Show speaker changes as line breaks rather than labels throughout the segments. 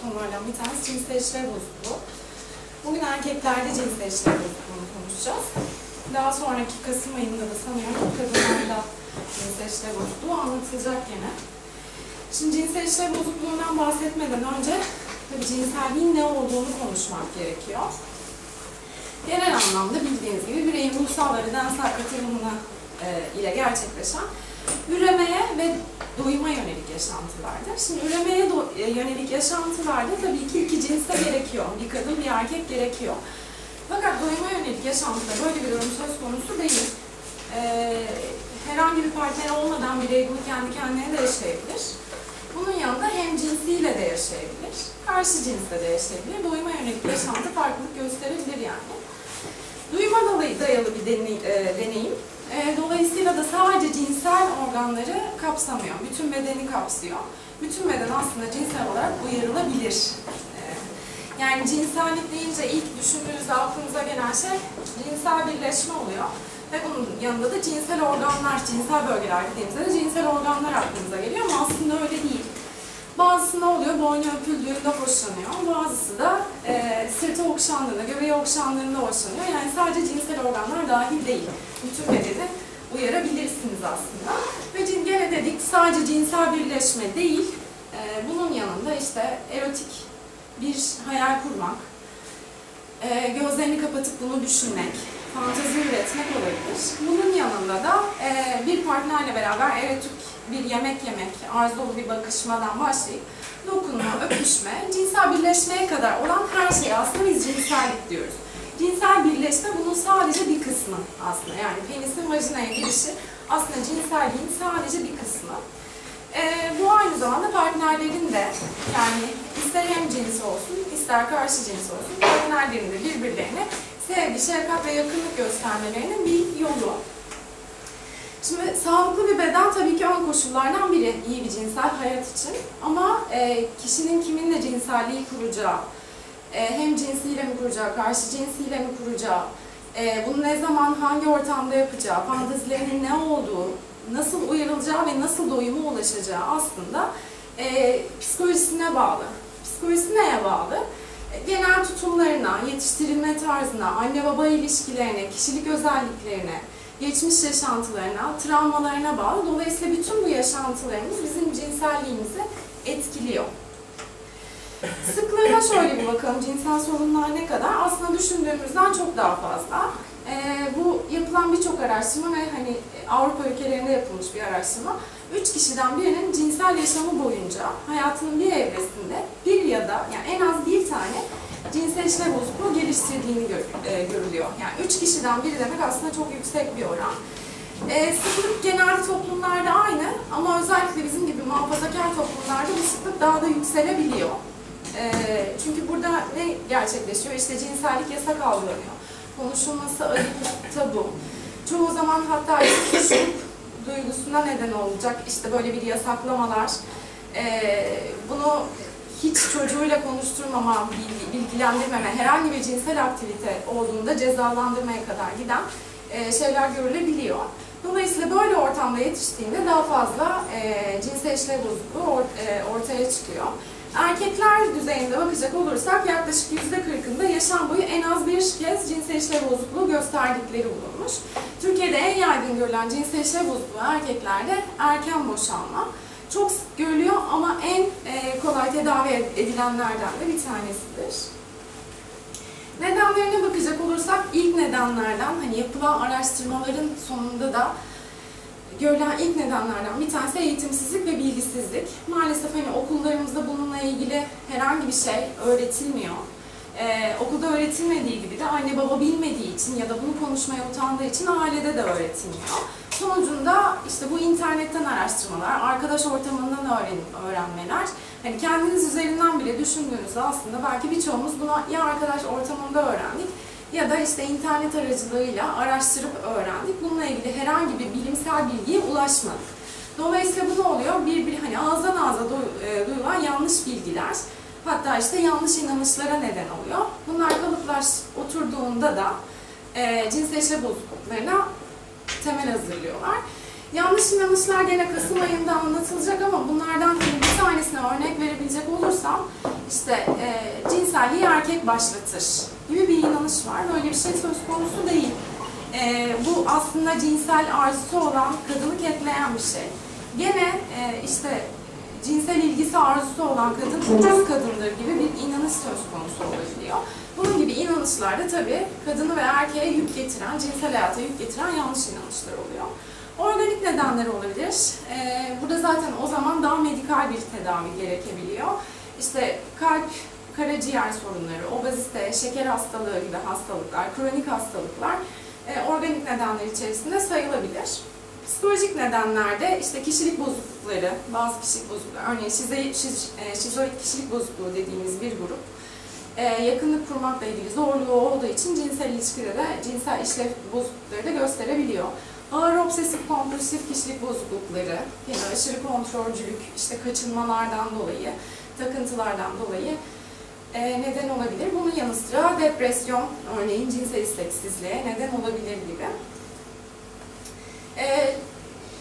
konulardan bir tanesi cinsel işlev bozukluğu. Bugün erkeklerde cinsel işlev bozukluğunu konuşacağız. Daha sonraki Kasım ayında da sanıyorum kadınlarda cinsel işlev bozukluğu anlatılacak gene. Şimdi cinsel işlev bozukluğundan bahsetmeden önce tabii cinselliğin ne olduğunu konuşmak gerekiyor. Genel anlamda bildiğiniz gibi bireyin ruhsal ve bedensel katılımına ile gerçekleşen üremeye ve doyuma yönelik yaşantılardır. Şimdi üremeye yönelik yaşantılarda tabii ki iki cins de gerekiyor. Bir kadın, bir erkek gerekiyor. Fakat doyuma yönelik yaşantıda böyle bir durum söz konusu değil. Herhangi bir partner olmadan birey bunu kendi kendine de yaşayabilir. Bunun yanında hem cinsiyle de yaşayabilir, karşı cinsle de yaşayabilir. Doyuma yönelik yaşantı farklılık gösterebilir yani. Duyuma dayalı bir deneyim. Dolayısıyla da sadece cinsel organları kapsamıyor. Bütün bedeni kapsıyor. Bütün beden aslında cinsel olarak uyarılabilir. Yani cinsellik deyince ilk düşündüğünüzde aklınıza gelen şey cinsel birleşme oluyor. Ve bunun yanında da cinsel organlar, cinsel bölgeler dediğimizde de cinsel organlar aklınıza geliyor ama aslında öyle değil. Bazısı ne oluyor? Boynu öpüldüğünde hoşlanıyor. Bazısı da sırtı okşandığında, göbeği okşandığında hoşlanıyor. Yani sadece cinsel organlar dahil değil. Bütün bedeni uyarabilirsiniz aslında. Ve gene dedik sadece cinsel birleşme değil, bunun yanında işte erotik bir hayal kurmak, gözlerini kapatıp bunu düşünmek, fantezi üretmek olabilir. Bunun yanında da bir partnerle beraber erotik bir yemek yemek, arzulu bir bakışmadan başlayıp dokunma, öpüşme, cinsel birleşmeye kadar olan her şeyi aslında biz cinsellik diyoruz. Cinsel birleşme bunun sadece bir kısmı aslında. Yani penisin vajinaya girişi aslında cinselliğin sadece bir kısmı. Bu aynı zamanda partnerlerin de yani ister hem cinsi olsun, ister karşı cins olsun, partnerlerin de birbirlerine sevgi, şefkat ve yakınlık göstermelerinin bir yolu. Şimdi sağlıklı bir beden tabii ki ön koşullardan biri iyi bir cinsel hayat için. Ama kişinin kiminle cinselliği kuracağı, hem cinsiyle mi kuracağı, karşı cinsiyle mi kuracağı, bunu ne zaman, hangi ortamda yapacağı, fantezilerinin ne olduğu, nasıl uyarılacağı ve nasıl doyuma ulaşacağı aslında psikolojisine bağlı. Psikolojisi neye bağlı? Genel tutumlarına, yetiştirilme tarzına, anne baba ilişkilerine, kişilik özelliklerine, geçmiş yaşantılarına, travmalarına bağlı. Dolayısıyla bütün bu yaşantılarımız bizim cinselliğimizi etkiliyor. Sıklığına şöyle bir bakalım, cinsel sorunlar ne kadar? Aslında düşündüğümüzden çok daha fazla. Bu yapılan birçok araştırma ve hani Avrupa ülkelerinde yapılmış bir araştırma, 3 kişiden birinin cinsel yaşamı boyunca hayatının bir evresinde bir ya da yani en az bir tane cinsel işlev bozukluğu geliştirdiğini görülüyor. Yani 3 kişiden biri demek aslında çok yüksek bir oran. Sıklık genel toplumlarda aynı ama özellikle bizim gibi muhafazakar toplumlarda bu sıklık daha da yükselebiliyor. Çünkü burada ne gerçekleşiyor? İşte cinsellik yasak algılanıyor. Konuşulması ayıp, tabu. Çoğu zaman hatta suçluluk duygusuna neden olacak işte böyle bir yasaklamalar. Bunu hiç çocuğuyla konuşturmama, bilgilendirmeme, herhangi bir cinsel aktivite olduğunda cezalandırmaya kadar giden şeyler görülebiliyor. Dolayısıyla böyle ortamda yetiştiğinde daha fazla cinsel işlev bozukluğu ortaya çıkıyor. Erkekler düzeyinde bakacak olursak yaklaşık %40'ında yaşam boyu en az bir kez cinsel işlev bozukluğu gösterdikleri bulunmuş. Türkiye'de en yaygın görülen cinsel işlev bozukluğu erkeklerde erken boşanma. Çok sık görülüyor ama en kolay tedavi edilenlerden de bir tanesidir. Nedenlerine bakacak olursak ilk nedenlerden, hani yapılan araştırmaların sonunda da görülen ilk nedenlerden bir tanesi eğitimsizlik ve bilgisizlik. Maalesef hani okullarımızda bununla ilgili herhangi bir şey öğretilmiyor. Okulda öğretilmediği gibi de anne baba bilmediği için ya da bunu konuşmaya utandığı için ailede de öğretilmiyor. Sonucunda işte bu internetten araştırmalar, arkadaş ortamından öğrenmeler, hani kendiniz üzerinden bile düşündüğünüzde aslında belki birçoğumuz buna ya arkadaş ortamında öğrendik ya da işte internet aracılığıyla araştırıp öğrendik. Bununla ilgili herhangi bir bilimsel bilgiye ulaşmadık. Dolayısıyla bu ne oluyor? Hani ağızdan ağza duyulan yanlış bilgiler, hatta işte yanlış inanışlara neden oluyor. Bunlar kalıplar oturduğunda da cinsel işlev bozukluklarına temel hazırlıyorlar. Yanlış inanışlar gene Kasım ayında anlatılacak ama bunlardan bir tanesine örnek verebilecek olursam, işte cinselliği erkek başlatır gibi bir inanış var. Böyle bir şey söz konusu değil. Bu aslında cinsel arzusu olan kadını ketleyen bir şey. Gene işte cinsel ilgisi arzusu olan kadın ucuz kadındır gibi bir inanış söz konusu olabiliyor. Bunun gibi inanışlar da tabii kadını ve erkeğe yük getiren, cinsel hayata yük getiren yanlış inanışlar oluyor. Organik nedenler olabilir. Burada zaten o zaman daha medikal bir tedavi gerekebiliyor. İşte kalp, karaciğer sorunları, obezite, şeker hastalığı gibi hastalıklar, kronik hastalıklar organik nedenler içerisinde sayılabilir. Psikolojik nedenlerde işte kişilik bozuklukları, bazı kişilik bozuklukları, örneğin şizoid kişilik bozukluğu dediğimiz bir grup, yakınlık kurmakla ilgili zorluğu olduğu için cinsel ilişkide de cinsel işlev bozuklukları da gösterebiliyor. Ağır obsesif kompulsif kişilik bozuklukları, yani aşırı kontrolcülük, işte kaçınmalardan dolayı, takıntılardan dolayı neden olabilir. Bunun yanı sıra depresyon, örneğin cinsel isteksizliğe neden olabilir gibi.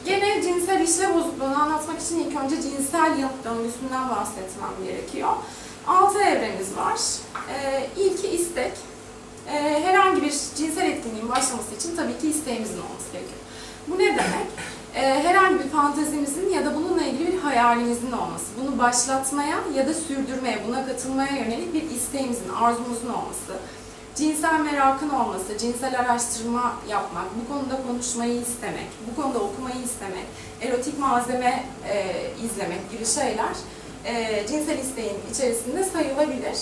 Gene cinsel işlev bozukluğunu anlatmak için ilk önce cinsel yanıt döngüsünden bahsetmem gerekiyor. 6 evremiz var. İlki istek. Herhangi bir cinsel etkinliğin başlaması için tabii ki isteğimizin olması gerekiyor. Bu ne demek? Herhangi bir fantezimizin ya da bununla ilgili bir hayalimizin olması. Bunu başlatmaya ya da sürdürmeye, buna katılmaya yönelik bir isteğimizin, arzumuzun olması. Cinsel merakın olması, cinsel araştırma yapmak, bu konuda konuşmayı istemek, bu konuda okumayı istemek, erotik malzeme izlemek gibi şeyler cinsel isteğin içerisinde sayılabilir.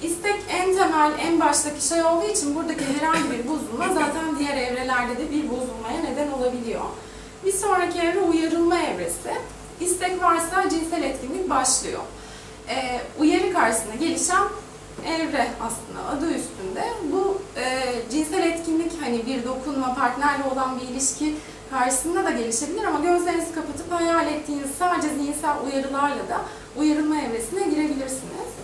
İstek en temel, en baştaki şey olduğu için buradaki herhangi bir bozulma zaten diğer evrelerde de bir bozulmaya neden olabiliyor. Bir sonraki evre uyarılma evresi. İstek varsa cinsel etkinlik başlıyor. Uyarı karşısında gelişen evre aslında adı üstünde. Bu cinsel etkinlik hani bir dokunma, partnerle olan bir ilişki karşısında da gelişebilir ama gözlerinizi kapatıp hayal ettiğiniz sadece zihinsel uyarılarla da uyarılma evresine girebilirsiniz.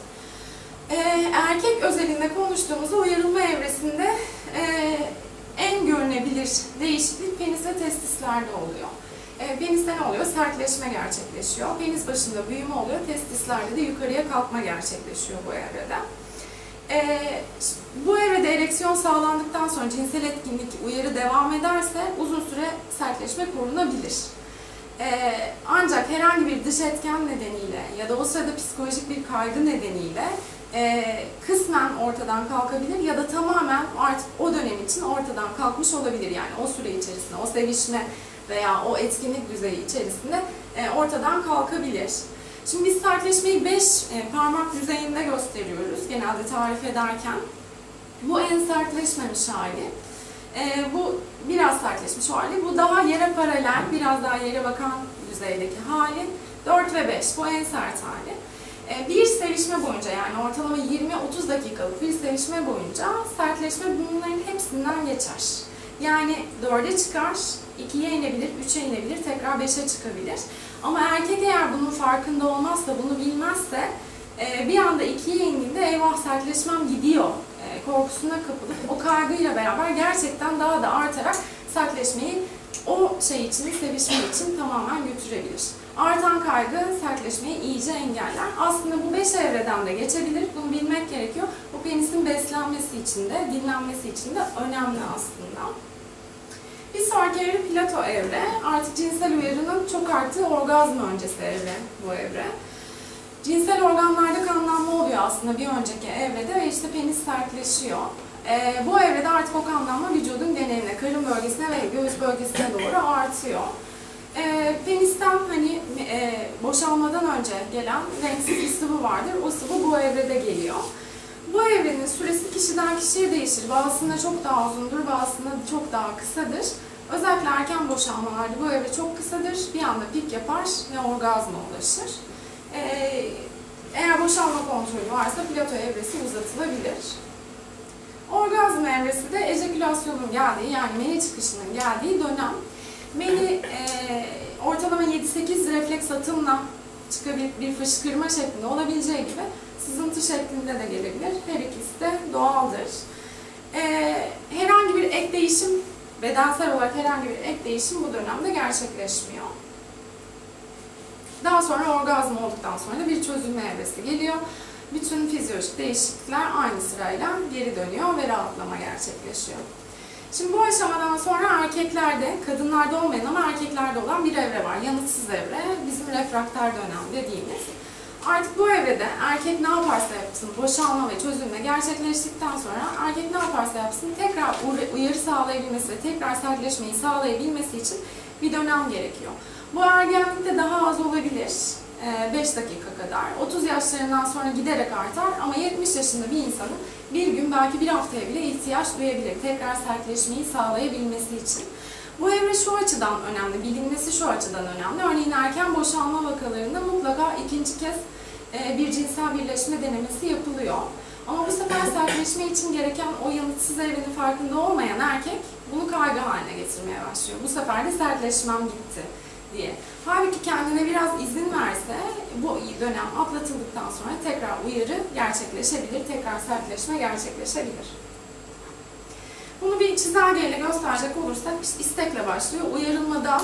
Erkek özelinde konuştuğumuzda uyarılma evresinde en görünebilir değişiklik penis ve testislerde oluyor. Peniste ne oluyor? Sertleşme gerçekleşiyor. Penis başında büyüme oluyor. Testislerde de yukarıya kalkma gerçekleşiyor bu evrede. Bu evrede ereksiyon sağlandıktan sonra cinsel etkinlik uyarı devam ederse uzun süre sertleşme korunabilir. Ancak herhangi bir dış etken nedeniyle ya da o sırada psikolojik bir kaygı nedeniyle kısmen ortadan kalkabilir ya da tamamen artık o dönem için ortadan kalkmış olabilir. Yani o süre içerisinde, o sevişme veya o etkinlik düzeyi içerisinde ortadan kalkabilir. Şimdi biz sertleşmeyi 5 parmak düzeyinde gösteriyoruz genelde tarif ederken. Bu en sertleşmemiş hali. Bu biraz sertleşmiş hali. Bu daha yere paralel, biraz daha yere bakan düzeydeki hali. 4 ve 5 bu en sert hali. Bir sevişme boyunca yani ortalama 20-30 dakikalık bir sevişme boyunca sertleşme bunların hepsinden geçer. Yani 4'e çıkar, 2'ye inebilir, 3'e inebilir, tekrar 5'e çıkabilir. Ama erkek eğer bunun farkında olmazsa, bunu bilmezse bir anda 2'ye indiğinde eyvah sertleşmem gidiyor korkusuna kapılıp o kaygıyla beraber gerçekten daha da artarak sertleşmeyi o şey için, sevişme için tamamen götürebilir. Artan kaygı sertleşmeyi iyice engeller. Aslında bu 5 evreden de geçebilir. Bunu bilmek gerekiyor. Bu penisin beslenmesi için de, dinlenmesi için de önemli aslında. Bir sonraki evre Plato evre. Artık cinsel uyarının çok arttığı orgazm öncesi evre bu evre. Cinsel organlarda kanlanma oluyor aslında bir önceki evrede ve işte penis sertleşiyor. Bu evrede artık o kanlanma vücudun geneline, karın bölgesine ve göğüs bölgesine doğru artıyor. Penisten hani boşalmadan önce gelen renksiz bir sıvı vardır. O sıvı bu evrede geliyor. Bu evrenin süresi kişiden kişiye değişir. Bazısında çok daha uzundur, bazısında çok daha kısadır. Özellikle erken boşalmalarda bu evre çok kısadır. Bir anda pik yapar ve orgazma ulaşır. Eğer boşalma kontrolü varsa Plato evresi uzatılabilir. Orgazm evresi de ejekülasyonun geldiği yani meni çıkışının geldiği dönem. Meni ortalama 7-8 refleks atımla çıkabilir, bir fışkırma şeklinde olabileceği gibi sızıntı şeklinde de gelebilir. Her ikisi de doğaldır. Herhangi bir ek değişim bedensel olarak herhangi bir ek değişim bu dönemde gerçekleşmiyor. Daha sonra orgazm olduktan sonra da bir çözülme evresi geliyor. Bütün fizyolojik değişiklikler aynı sırayla geri dönüyor ve rahatlama gerçekleşiyor. Şimdi bu aşamadan sonra erkeklerde, kadınlarda olmayan ama erkeklerde olan bir evre var. Yanıtsız evre, bizim refrakter dönem dediğimiz. Artık bu evrede erkek ne yaparsa yapsın, boşalma ve çözülme gerçekleştikten sonra erkek ne yaparsa yapsın tekrar uyarı sağlayabilmesi ve tekrar sertleşmeyi sağlayabilmesi için bir dönem gerekiyor. Bu ergenlikte daha az olabilir, 5 dakika kadar. 30 yaşlarından sonra giderek artar ama 70 yaşında bir insanın bir gün belki bir haftaya bile ihtiyaç duyabilir tekrar sertleşmeyi sağlayabilmesi için. Bu evre şu açıdan önemli, bilinmesi şu açıdan önemli. Örneğin erken boşalma vakalarında mutlaka ikinci kez bir cinsel birleşme denemesi yapılıyor. Ama bu sefer sertleşme için gereken o yanıtsız evrenin farkında olmayan erkek bunu kaygı haline getirmeye başlıyor. Bu sefer de sertleşmem gitti diye. Halbuki kendine biraz izin verse bu dönem atlatıldıktan sonra tekrar uyarı gerçekleşebilir, tekrar sertleşme gerçekleşebilir. Bunu bir çizelgeyle gösterecek olursak istekle başlıyor. Uyarılmada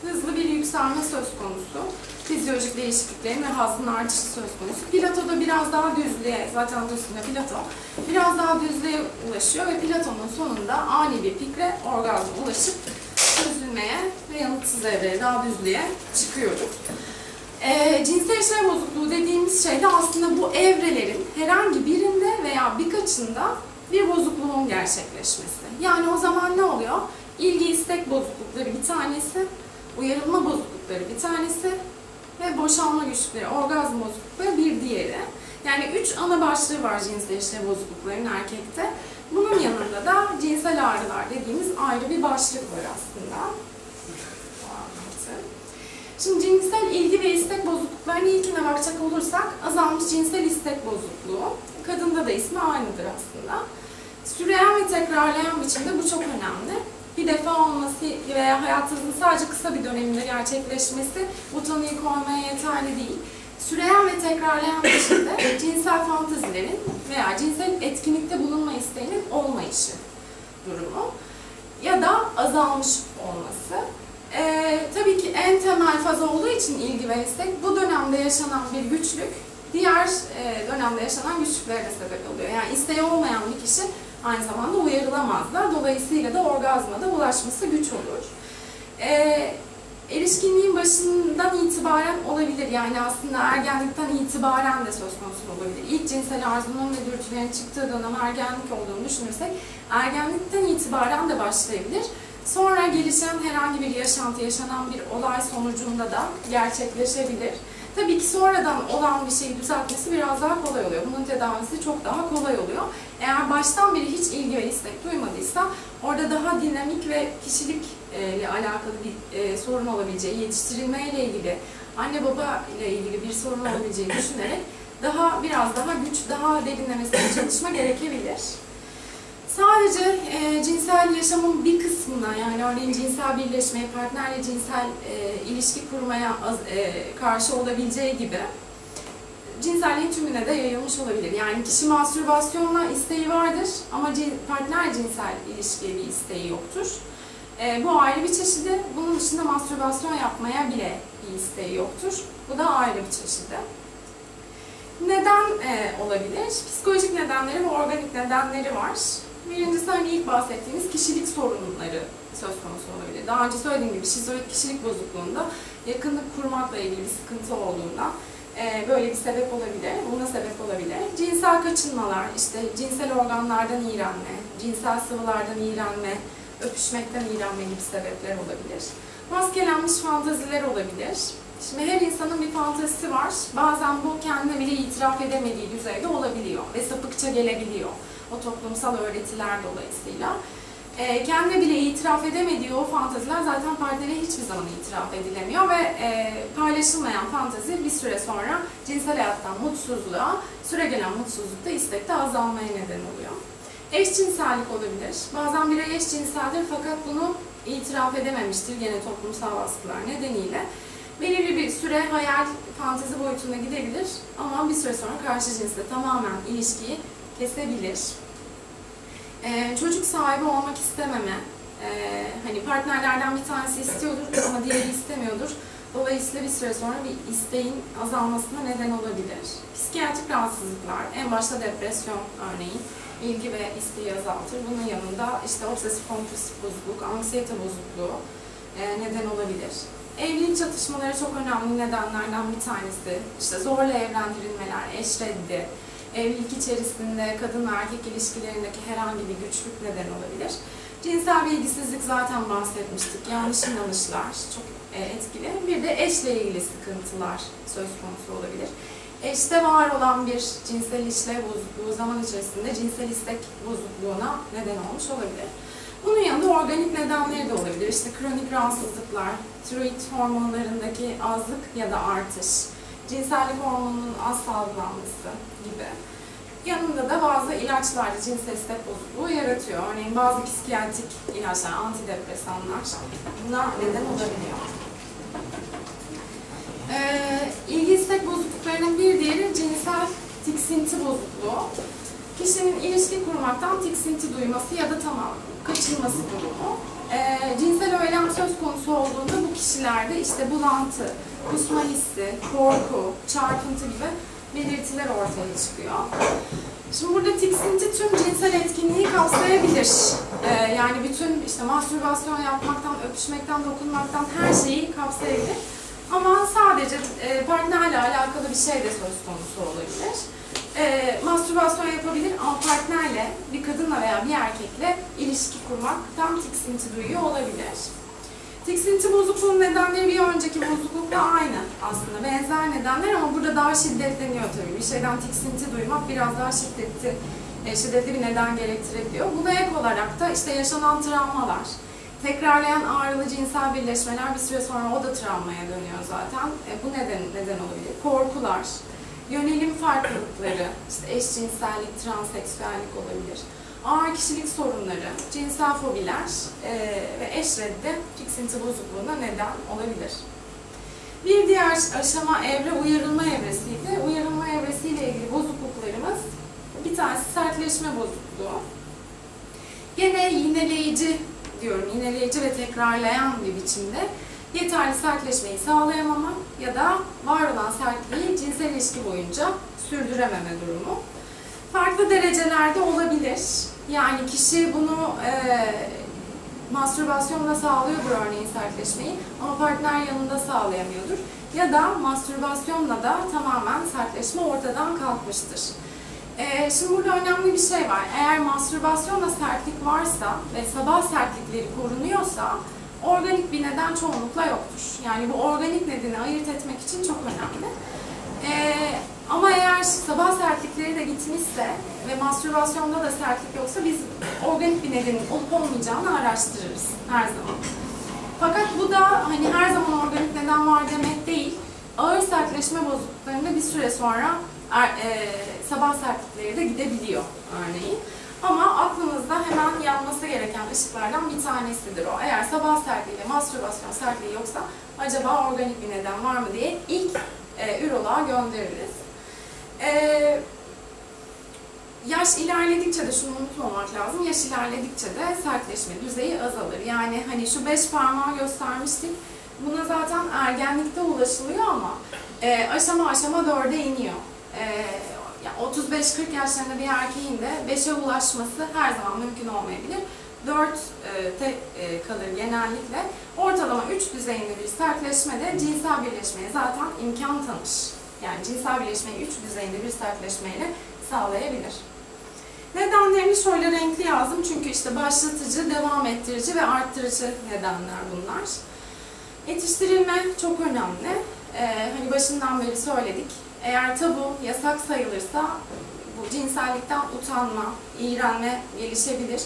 hızlı bir yükselme söz konusu. Fizyolojik değişikliklerin ve hazzın artışı söz konusu. Platoda biraz daha düzlüğe, zaten adı üstünde Plato, biraz daha düzlüğe ulaşıyor ve Platon'un sonunda ani bir pikre orgazma ulaşıp çözülmeye ve yanıtsız evreye, daha düzlüğe çıkıyoruz. Cinsel işlev bozukluğu dediğimiz şey de aslında bu evrelerin herhangi birinde veya birkaçında bir bozukluğun gerçekleşmesi. Yani o zaman ne oluyor? İlgi istek bozuklukları bir tanesi, uyarılma bozuklukları bir tanesi ve boşalma güçlükleri, orgazm bozuklukları bir diğeri. Yani 3 ana başlığı var cinsel işlev bozukluklarının erkekte. Bunun yanında da cinsel ağrılar dediğimiz ayrı bir başlık var aslında. Şimdi cinsel ilgi ve istek bozukluklarının ilkine bakacak olursak azalmış cinsel istek bozukluğu. Kadında da ismi aynıdır aslında. Süreyen ve tekrarlayan biçimde bu çok önemli. Bir defa olması veya hayatınızın sadece kısa bir döneminde gerçekleşmesi bu tanıyı koymaya yeterli değil. Süreyen ve tekrarlayan biçimde cinsel fantezilerin veya cinsel etkinlikte bulunma isteğinin olmayışı durumu ya da azalmış olması. Tabii ki en temel faz olduğu için ilgi ve istek bu dönemde yaşanan bir güçlük diğer dönemde yaşanan güçlüklere de sebep oluyor. Yani isteği olmayan bir kişi aynı zamanda uyarılamaz da. Dolayısıyla da orgazma da ulaşması güç olur. Erişkinliğin başından itibaren olabilir. Yani aslında ergenlikten itibaren de söz konusu olabilir. İlk cinsel arzunun ve dürtülerin çıktığı dönem ergenlik olduğunu düşünürsek ergenlikten itibaren de başlayabilir. Sonra gelişen herhangi bir yaşantı, yaşanan bir olay sonucunda da gerçekleşebilir. Tabii ki sonradan olan bir şeyi düzeltmesi biraz daha kolay oluyor. Bunun tedavisi çok daha kolay oluyor. Eğer baştan beri hiç ilgi ve istek duymadıysa orada daha dinamik ve kişilikle alakalı bir sorun olabileceği, yetiştirilmeyle ilgili, anne baba ile ilgili bir sorun olabileceğini düşünerek biraz daha güç, daha derinlemesine çalışma gerekebilir. Sadece cinsel yaşamın bir kısmına, yani örneğin cinsel birleşmeye, partnerle cinsel ilişki kurmaya karşı olabileceği gibi cinselliğin tümüne de yayılmış olabilir. Yani kişi mastürbasyonla isteği vardır ama partner cinsel ilişkiye bir isteği yoktur. Bu ayrı bir çeşidi. Bunun dışında mastürbasyon yapmaya bile bir isteği yoktur. Bu da ayrı bir çeşidi. Neden olabilir? Psikolojik nedenleri ve organik nedenleri var. Birincisi hani ilk bahsettiğimiz kişilik sorunları söz konusu olabilir. Daha önce söylediğim gibi şizoid kişilik bozukluğunda yakınlık kurmakla ilgili bir sıkıntı olduğunda böyle bir sebep olabilir, buna sebep olabilir. Cinsel kaçınmalar, işte cinsel organlardan iğrenme, cinsel sıvılardan iğrenme, öpüşmekten iğrenme gibi sebepler olabilir. Maskelenmiş fantaziler olabilir. Şimdi her insanın bir fantezisi var. Bazen bu kendine bile itiraf edemediği düzeyde olabiliyor ve sapıkça gelebiliyor. O toplumsal öğretiler dolayısıyla. Kendine bile itiraf edemediği o fanteziler zaten partnere hiçbir zaman itiraf edilemiyor ve paylaşılmayan fantezi bir süre sonra cinsel hayattan mutsuzluğa, süregelen mutsuzlukta, istekte azalmaya neden oluyor. Eşcinsellik olabilir. Bazen birey eşcinseldir fakat bunu itiraf edememiştir gene toplumsal baskılar nedeniyle. Belirli bir süre hayal, fantezi boyutuna gidebilir ama bir süre sonra karşı cinsle tamamen ilişkiyi kesebilir. Çocuk sahibi olmak istememe Hani partnerlerden bir tanesi istiyordur ama diğeri istemiyordur. Dolayısıyla bir süre sonra bir isteğin azalmasına neden olabilir. Psikiyatrik rahatsızlıklar, en başta depresyon örneğin, ilgi ve isteği azaltır. Bunun yanında işte obsesif kompulsif bozukluk, anksiyete bozukluğu neden olabilir. Evlilik çatışmaları çok önemli nedenlerden bir tanesi. İşte zorla evlendirilmeler, eş reddi, evlilik içerisinde kadın ve erkek ilişkilerindeki herhangi bir güçlük neden olabilir. Cinsel bilgisizlik zaten bahsetmiştik. Yanlış inanışlar çok etkili. Bir de eşle ilgili sıkıntılar söz konusu olabilir. Eşte var olan bir cinsel işlev bozukluğu zaman içerisinde cinsel istek bozukluğuna neden olmuş olabilir. Bunun yanında organik nedenleri de olabilir. İşte kronik rahatsızlıklar, tiroid hormonlarındaki azlık ya da artış, cinsellik hormonunun az salgılanması gibi. Yanında da bazı ilaçlar da cinsel istek bozukluğu yaratıyor. Örneğin bazı psikiyatrik ilaçlar, antidepresanlar buna neden olabiliyor. İlgi istek bozukluklarının bir diğeri cinsel tiksinti bozukluğu. Kişinin ilişki kurmaktan tiksinti duyması ya da tamam kaçınması durumu. Cinsel eylem söz konusu olduğunda bu kişilerde işte bulantı, kusma hissi, korku, çarpıntı gibi belirtiler ortaya çıkıyor. Şimdi burada tiksinti tüm cinsel etkinliği kapsayabilir. Yani bütün işte mastürbasyon yapmaktan, öpüşmekten, dokunmaktan her şeyi kapsayabilir. Ama sadece partnerle alakalı bir şey de söz konusu olabilir. Mastürbasyon yapabilir ama partnerle, bir kadınla veya bir erkekle ilişki kurmaktan tiksinti duyuyor olabilir. Tiksinti bozukluğunun nedenleri bir önceki bozuklukla aynı aslında. Benzer nedenler ama burada daha şiddetleniyor tabii. Bir şeyden tiksinti duymak biraz daha şiddetli bir neden gerektirebiliyor. Buna ek olarak da işte yaşanan travmalar, tekrarlayan ağrılı cinsel birleşmeler bir süre sonra o da travmaya dönüyor zaten. Bu neden olabilir. Korkular, yönelim farklılıkları, işte eşcinsellik, transseksüellik olabilir. Ağır kişilik sorunları, cinsel fobiler ve eş reddi tiksinti bozukluğuna neden olabilir. Bir diğer aşama evre uyarılma evresiydi. Uyarılma evresiyle ilgili bozukluklarımız bir tanesi sertleşme bozukluğu. Gene yineleyici diyorum, yineleyici ve tekrarlayan bir biçimde yeterli sertleşmeyi sağlayamama ya da var olan sertliği cinsel ilişki boyunca sürdürememe durumu. Farklı derecelerde olabilir. Yani kişi bunu mastürbasyonla sağlıyordur örneğin sertleşmeyi ama partner yanında sağlayamıyordur. Ya da mastürbasyonla da tamamen sertleşme ortadan kalkmıştır. Şimdi burada önemli bir şey var. Eğer mastürbasyonla sertlik varsa ve sabah sertlikleri korunuyorsa organik bir neden çoğunlukla yoktur. Yani bu organik nedeni ayırt etmek için çok önemli. Ama eğer sabah sertlikleri de gitmişse ve mastürbasyonda da sertlik yoksa biz organik bir nedenin olup olmayacağını araştırırız her zaman. Fakat bu da hani her zaman organik neden var demek değil. Ağır sertleşme bozukluklarında bir süre sonra sabah sertlikleri de gidebiliyor örneğin. Ama aklımızda hemen yanması gereken ışıklardan bir tanesidir o. Eğer sabah sertliği ve mastürbasyon sertliği yoksa acaba organik bir neden var mı diye ilk üroloğa göndeririz. Yaş ilerledikçe de şunu unutmamak lazım. Yaş ilerledikçe de sertleşme düzeyi azalır. Yani hani şu 5 parmağı göstermiştik. Buna zaten ergenlikte ulaşılıyor ama aşama aşama 4'e iniyor. 35-40 yaşlarında bir erkeğin de 5'e ulaşması her zaman mümkün olmayabilir. 4'te kalır genellikle. Ortalama 3 düzeyinde bir sertleşme de cinsel birleşmeye zaten imkan tanır. Yani cinsel birleşmeyi 3 düzeyinde bir sertleşmeyle sağlayabilir. Nedenlerini şöyle renkli yazdım çünkü işte başlatıcı, devam ettirici ve arttırıcı nedenler bunlar. Yetiştirilme çok önemli. Hani başından beri söyledik. Eğer tabu, yasak sayılırsa bu cinsellikten utanma, iğrenme gelişebilir.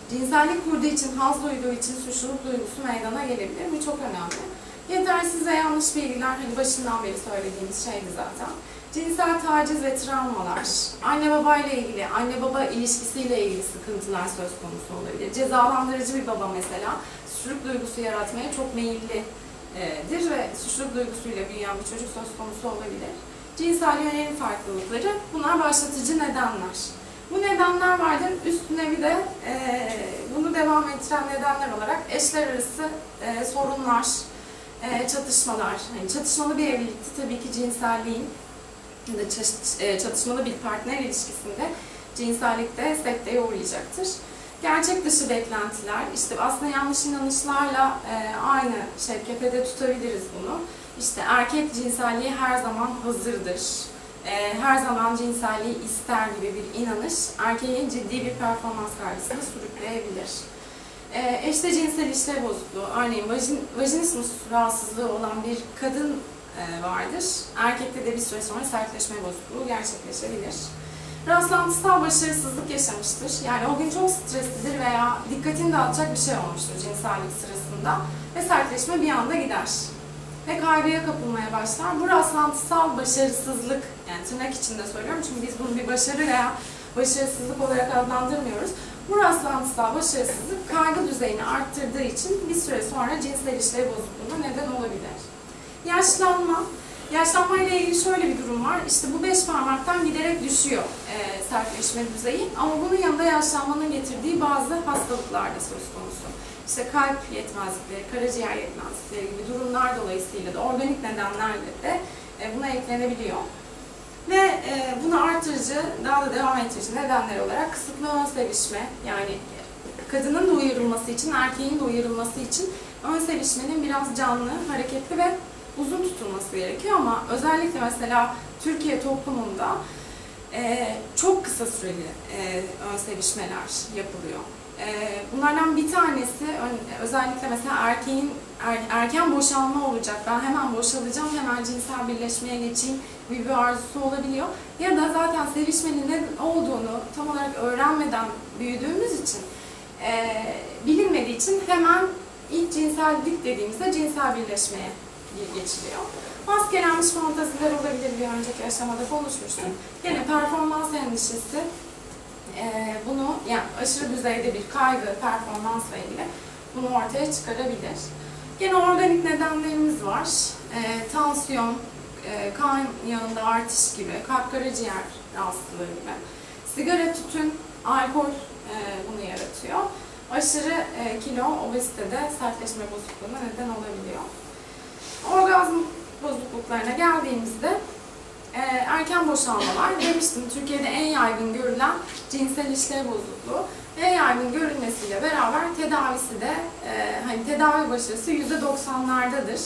Cinsellik kurduğu için, haz duyduğu için suçluluk duygusu meydana gelebilir. Bu çok önemli. Yetersiz ve yanlış bilgiler, hani başından beri söylediğimiz şeydi zaten. Cinsel taciz ve travmalar, anne babayla ilgili, anne baba ilişkisiyle ilgili sıkıntılar söz konusu olabilir. Cezalandırıcı bir baba mesela suçluluk duygusu yaratmaya çok meyillidir ve suçluluk duygusuyla büyüyen bir çocuk söz konusu olabilir. Cinsel yönelim farklılıkları, bunlar başlatıcı nedenler. Bu nedenler vardır. Üstüne bir de bunu devam ettiren nedenler olarak eşler arası sorunlar, çatışmalar. Yani çatışmalı bir evlilikte tabii ki cinselliğin ya da çatışmalı bir partner ilişkisinde cinsellikte sekteye uğrayacaktır. Gerçek dışı beklentiler, işte aslında yanlış inanışlarla aynı kefede tutabiliriz bunu. İşte erkek cinselliği her zaman hazırdır, her zaman cinselliği ister gibi bir inanış, erkeğin ciddi bir performans kaygısını sürükleyebilir. Eşte cinsel işlev bozukluğu, örneğin vajinismus rahatsızlığı olan bir kadın vardır. Erkekte de bir süre sonra sertleşme bozukluğu gerçekleşebilir. Rastlantısal başarısızlık yaşamıştır. Yani o gün çok streslidir veya dikkatini dağıtacak bir şey olmuştur cinsellik sırasında ve sertleşme bir anda gider. Ve kaygıya kapılmaya başlar. Bu rastlantısal başarısızlık, yani tırnak içinde söylüyorum çünkü biz bunu bir başarı veya başarısızlık olarak adlandırmıyoruz. Bu rastlantısal başarısızlık kaygı düzeyini arttırdığı için bir süre sonra cinsel işlev bozukluğuna neden olabilir. Yaşlanma. Yaşlanma ile ilgili şöyle bir durum var. İşte bu 5 parmaktan giderek düşüyor sertleşme düzeyi. Ama bunun yanında yaşlanmanın getirdiği bazı hastalıklar da söz konusu. İşte kalp yetmezlikleri, karaciğer yetmezlikleri gibi durumlar dolayısıyla da organik nedenlerle de buna eklenebiliyor. Ve bunu artırıcı, daha da devam ettirici nedenler olarak kısıtlı ön sevişme, yani kadının da uyarılması için, erkeğin de uyarılması için ön sevişmenin biraz canlı, hareketli ve uzun tutulması gerekiyor ama özellikle mesela Türkiye toplumunda çok kısa süreli ön sevişmeler yapılıyor. Bunlardan bir tanesi özellikle mesela erken boşalma olacak, ben hemen boşalacağım, hemen cinsel birleşmeye geçeyim gibi bir arzusu olabiliyor. Ya da zaten sevişmenin ne olduğunu tam olarak öğrenmeden büyüdüğümüz için, bilinmediği için hemen ilk cinsellik dediğimizde cinsel birleşmeye geçiliyor. Maskelenmiş fantaziler olabilir, bir önceki aşamada konuşmuştuk. Yine performans endişesi, bunu yani aşırı düzeyde bir kaygı, performansla ilgili bunu ortaya çıkarabilir. Yine organik nedenlerimiz var. Tansiyon, kan yağında artış gibi, kalp karaciğer rahatsızlığı gibi. Sigara, tütün, alkol bunu yaratıyor. Aşırı kilo, obezitede sertleşme bozukluğuna neden olabiliyor. Orgazm bozukluklarına geldiğimizde erken boşalmalar, demiştim Türkiye'de en yaygın görülen cinsel işlev bozukluğu. En yaygın görülmesiyle beraber tedavisi de hani tedavi başarısı %90'lardadır.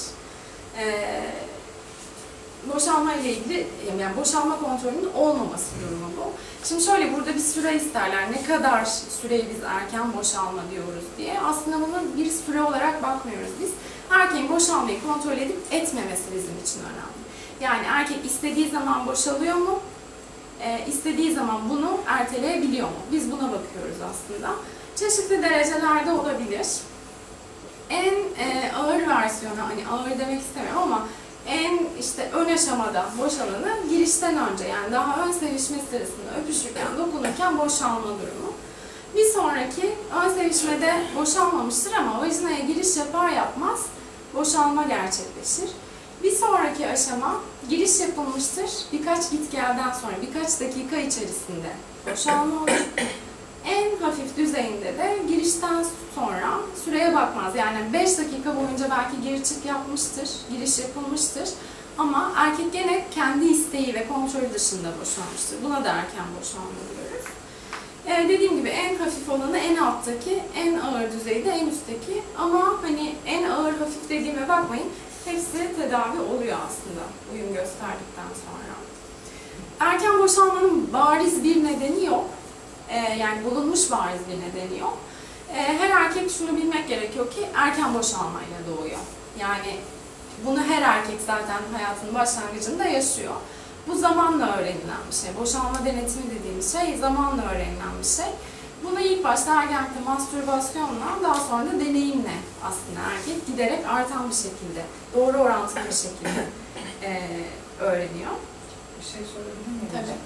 Boşalma ile ilgili, yani boşalma kontrolünün olmaması durumu bu. Şimdi şöyle, burada bir süre isterler. Ne kadar süreyi biz erken boşalma diyoruz diye. Aslında bunu bir süre olarak bakmıyoruz biz. Erkeğin boşalmayı kontrol edip etmemesi bizim için önemli. Yani erkek istediği zaman boşalıyor mu? İstediği zaman bunu erteleyebiliyor mu? Biz buna bakıyoruz aslında. Çeşitli derecelerde olabilir. En ağır versiyonu, hani ağır demek istemiyorum ama en işte ön aşamada boşalanı girişten önce, yani daha ön sevişme sırasında öpüşürken, dokunurken boşalma durumu. Bir sonraki ön sevişmede boşalmamıştır ama vajinaya giriş yapar yapmaz boşalma gerçekleşir. Bir sonraki aşama giriş yapılmıştır. Birkaç git gelden sonra, birkaç dakika içerisinde boşalma olur. En hafif düzeyinde de girişten sonra süreye bakmaz. Yani 5 dakika boyunca belki gir çık yapmıştır, giriş yapılmıştır. Ama erkek gene kendi isteği ve kontrolü dışında boşalmıştır. Buna da erken boşalma diyoruz. Dediğim gibi en hafif olanı en alttaki, en ağır düzeyde en üstteki. Ama hani en ağır hafif dediğime bakmayın. Hepsi tedavi oluyor aslında uyum gösterdikten sonra. Erken boşalmanın bariz bir nedeni yok. Yani bulunmuş bariz bir nedeni yok. Her erkek şunu bilmek gerekiyor ki erken boşalmayla doğuyor. Yani bunu her erkek zaten hayatının başlangıcında yaşıyor. Bu zamanla öğrenilen bir şey. Boşalma denetimi dediğimiz şey zamanla öğrenilen bir şey. Bunu ilk başta ergenlikte mastürbasyonla, daha sonra da deneyimle aslında erkek giderek artan bir şekilde, doğru orantılı bir şekilde öğreniyor.
Bir şey sorabilir miyim?
Tabii.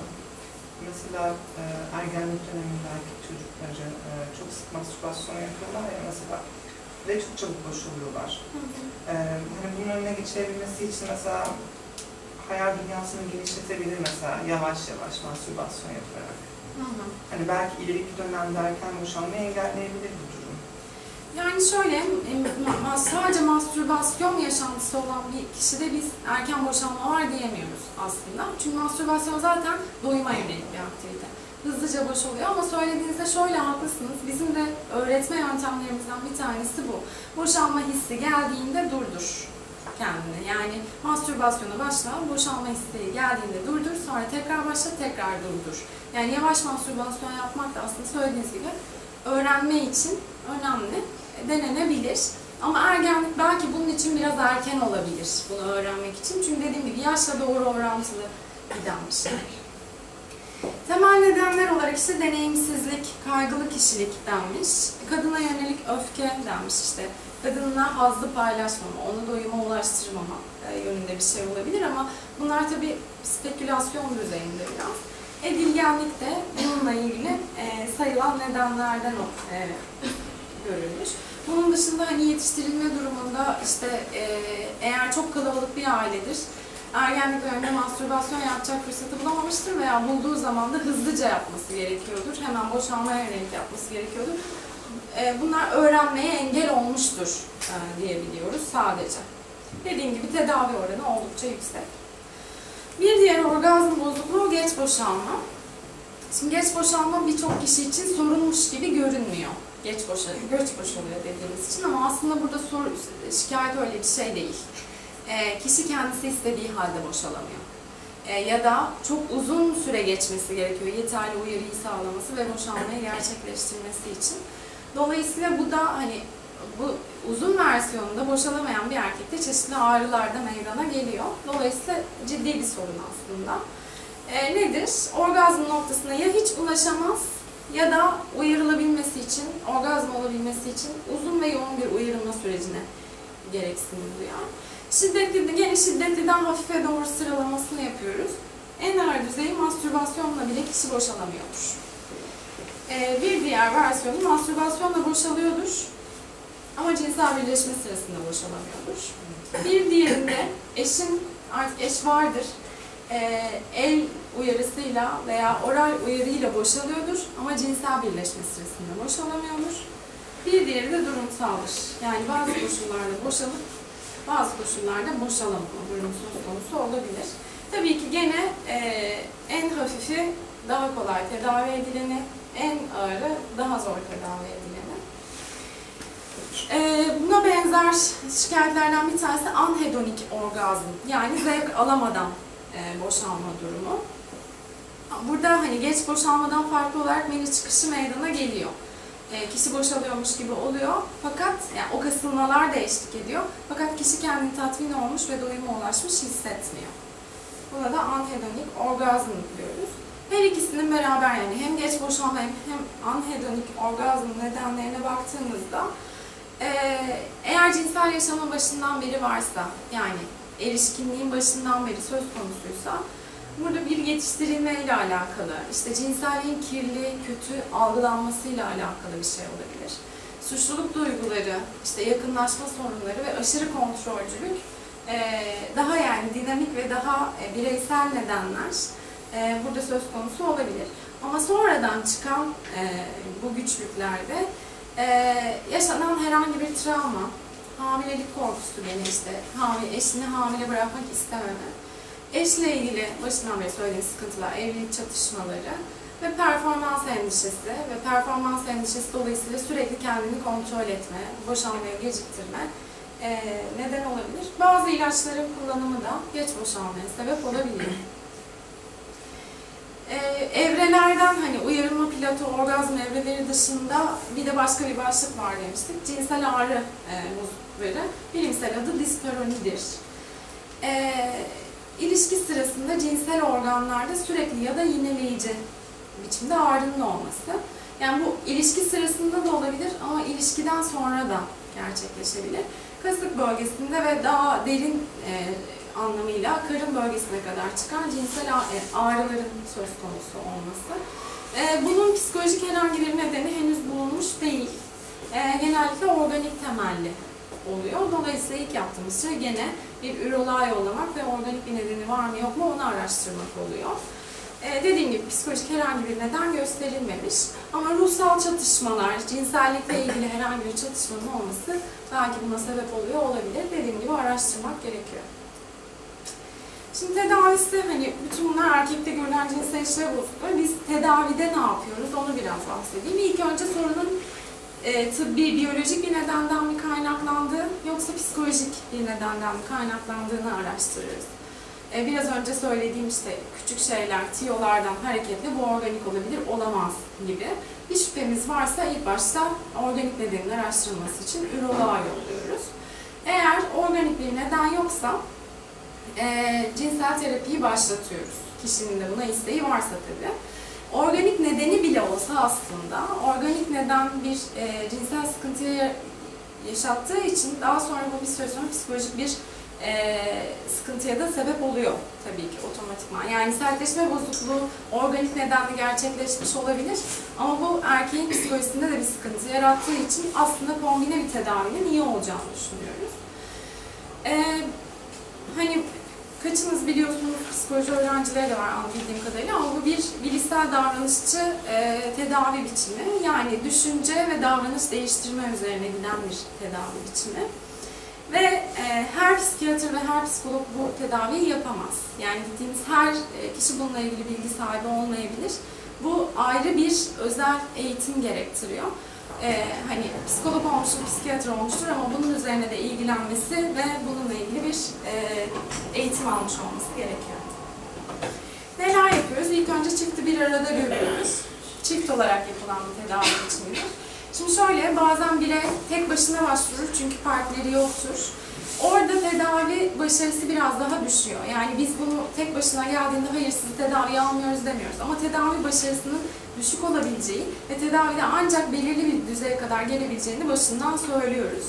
Mesela ergenlik döneminde erkek çocukları çok sık mastürbasyon yapıyorlar ya mesela ve çok çabuk boşalıyorlar. Hani bunun önüne geçebilmesi için mesela hayal dünyasını genişletebilir mesela yavaş yavaş mastürbasyon yaparak. Hani belki ileriki dönemde erken boşanmayı engelleyebilir bu durum.
Yani şöyle, sadece mastürbasyon yaşantısı olan bir kişide biz erken boşanma var diyemiyoruz aslında. Çünkü mastürbasyon zaten doyuma yönelik bir aktivite. Hızlıca boşalıyor ama söylediğinizde şöyle haklısınız. Bizim de öğretme yöntemlerimizden bir tanesi bu. Boşanma hissi geldiğinde durdur kendini. Yani mastürbasyona başla, boşanma hissi geldiğinde durdur, sonra tekrar başla, tekrar durdur. Yani yavaş mastürbasyon yapmak da aslında söylediğiniz gibi öğrenme için önemli, denenebilir. Ama ergenlik belki bunun için biraz erken olabilir bunu öğrenmek için. Çünkü dediğim gibi yaşla doğru orantılı giden bir şey. Temel nedenler olarak işte deneyimsizlik, kaygılı kişilik denmiş, kadına yönelik öfke denmiş işte. Kadınla hazzı paylaşmama, onu doyuma ulaştırmama yönünde bir şey olabilir ama bunlar tabii spekülasyon düzeyinde biraz. Edilgenlik de bununla ilgili sayılan nedenlerden görülmüş. Bunun dışında hani yetiştirilme durumunda işte eğer çok kalabalık bir ailedir, ergenlik döneminde mastürbasyon yapacak fırsatı bulamamıştır veya bulduğu zaman da hızlıca yapması gerekiyordur. Hemen boşanmaya yönelik yapması gerekiyordur. Bunlar öğrenmeye engel olmuştur diyebiliyoruz sadece. Dediğim gibi tedavi oranı oldukça yüksek. Bir diğer orgazm bozukluğu geç boşalma. Şimdi geç boşalma birçok kişi için sorunmuş gibi görünmüyor. Geç boşalıyor dediğimiz için ama aslında burada şikayet öyle bir şey değil. Kişi kendisi istediği halde boşalamıyor. Ya da çok uzun süre geçmesi gerekiyor yeterli uyarıyı sağlaması ve boşanmayı gerçekleştirmesi için. Dolayısıyla bu da hani bu uzun versiyonunda boşalamayan bir erkekte çeşitli ağrılar da meydana geliyor. Dolayısıyla ciddi bir sorun aslında. Nedir? Orgazm noktasına ya hiç ulaşamaz ya da uyarılabilmesi için, orgazm olabilmesi için uzun ve yoğun bir uyarılma sürecine gereksinim duyar. Gene şiddetliden hafife doğru sıralamasını yapıyoruz. En ağır düzeyi mastürbasyonla bile kişi boşalamıyordur. Bir diğer versiyonu mastürbasyonla boşalıyordur ama cinsel birleşme sırasında boşalamıyordur. Bir diğerinde artık eş vardır, el uyarısıyla veya oral uyarıyla boşalıyordur ama cinsel birleşme sırasında boşalamıyordur. Bir diğeri de durumsaldır. Yani bazı koşullarda boşalıp bazı koşullarda boşalamama durumu söz konusu olabilir. Tabii ki gene en hafifi daha kolay tedavi edileni, en ağırı daha zor tedavi edileni. Buna benzer şikayetlerden bir tanesi anhedonik orgazm, yani zevk alamadan boşalma durumu. Burada hani geç boşalmadan farklı olarak meni çıkışı meydana geliyor. Kişi boşalıyormuş gibi oluyor fakat yani o kasılmalar da eşlik ediyor. Fakat kişi kendini tatmin olmuş ve doyuma ulaşmış hissetmiyor. Buna da anhedonik orgazm diyoruz. Her ikisinin beraber yani hem geç boşalma hem anhedonik orgazm nedenlerine baktığımızda eğer cinsel yaşamın başından beri varsa yani erişkinliğin başından beri söz konusuysa burada bir yetiştirilme ile alakalı, işte cinselliğin kirli, kötü algılanmasıyla alakalı bir şey olabilir. Suçluluk duyguları, işte yakınlaşma sorunları ve aşırı kontrolcülük daha yani dinamik ve daha bireysel nedenler burada söz konusu olabilir. Ama sonradan çıkan bu güçlüklerde yaşanan herhangi bir travma, hamilelik korkusu gene işte eşini hamile bırakmak istememe, eşle ilgili başından beri söylediğim sıkıntılar, evlilik çatışmaları ve performans endişesi ve performans endişesi dolayısıyla sürekli kendini kontrol etme, boşanmayı geciktirme neden olabilir. Bazı ilaçların kullanımı da geç boşanmaya sebep olabilir. Evrelerden hani uyarılma, plato, orgazm evreleri dışında bir de başka bir başlık var demiştik. Cinsel ağrı bozuklukları, bilimsel adı disparonidir. İlişki sırasında cinsel organlarda sürekli ya da yineleyici biçimde ağrının olması. Yani bu ilişki sırasında da olabilir ama ilişkiden sonra da gerçekleşebilir. Kasık bölgesinde ve daha derin anlamıyla karın bölgesine kadar çıkan cinsel ağrıların söz konusu olması. Bunun psikolojik herhangi bir nedeni henüz bulunmuş değil. Genellikle organik temelli oluyor. Dolayısıyla ilk yaptığımız şey gene bir üroloğa yollamak ve organik bir nedeni var mı yok mu onu araştırmak oluyor. Dediğim gibi psikolojik herhangi bir neden gösterilmemiş. Ama ruhsal çatışmalar, cinsellikle ilgili herhangi bir çatışmanın olması belki buna sebep oluyor olabilir. Dediğim gibi araştırmak gerekiyor. Şimdi tedavisi, hani bütün bunlar erkekte görülen cinsel işlev bozukluğu. Biz tedavide ne yapıyoruz onu biraz bahsedeyim. İlk önce sorunun tıbbi, biyolojik bir nedenden mi kaynaklandığı yoksa psikolojik bir nedenden mi kaynaklandığını araştırıyoruz. Biraz önce söylediğim işte küçük şeyler, tiyolardan hareketle bu organik olabilir, olamaz gibi. Bir şüphemiz varsa ilk başta organik nedenin araştırılması için üroloğa yolluyoruz. Eğer organik bir neden yoksa cinsel terapiyi başlatıyoruz. Kişinin de buna isteği varsa tabii. Organik nedeni bile olsa aslında, organik neden bir cinsel sıkıntıyı yaşattığı için daha sonra bu bir süre sonra psikolojik bir sıkıntıya da sebep oluyor tabii ki otomatikman. Yani sertleşme bozukluğu organik nedenle gerçekleşmiş olabilir ama bu erkeğin psikolojisinde de bir sıkıntı yarattığı için aslında kombine bir tedavinin iyi olacağını düşünüyoruz. Hani kaçınız biliyorsunuz, psikoloji öğrencileri de var bildiğim kadarıyla, ama bu bir bilişsel davranışçı tedavi biçimi. Yani düşünce ve davranış değiştirme üzerine giden bir tedavi biçimi. Ve her psikiyatr ve her psikolog bu tedaviyi yapamaz. Yani gittiğimiz her kişi bununla ilgili bilgi sahibi olmayabilir. Bu ayrı bir özel eğitim gerektiriyor. Hani psikolog olmuştur, psikiyatr olmuştur ama bunun üzerine de ilgilenmesi ve bununla ilgili bir eğitim almış olması gerekiyor. Neler yapıyoruz? İlk önce çifti bir arada görüyoruz. Çift olarak yapılan bir tedavi biçimidir. Şimdi şöyle, bazen birey tek başına başvurur çünkü partneri yoktur. Orada tedavi başarısı biraz daha düşüyor. Yani biz bunu tek başına geldiğinde hayır sizi tedaviye almıyoruz demiyoruz. Ama tedavi başarısının düşük olabileceği ve tedavide ancak belirli bir düzeye kadar gelebileceğini başından söylüyoruz.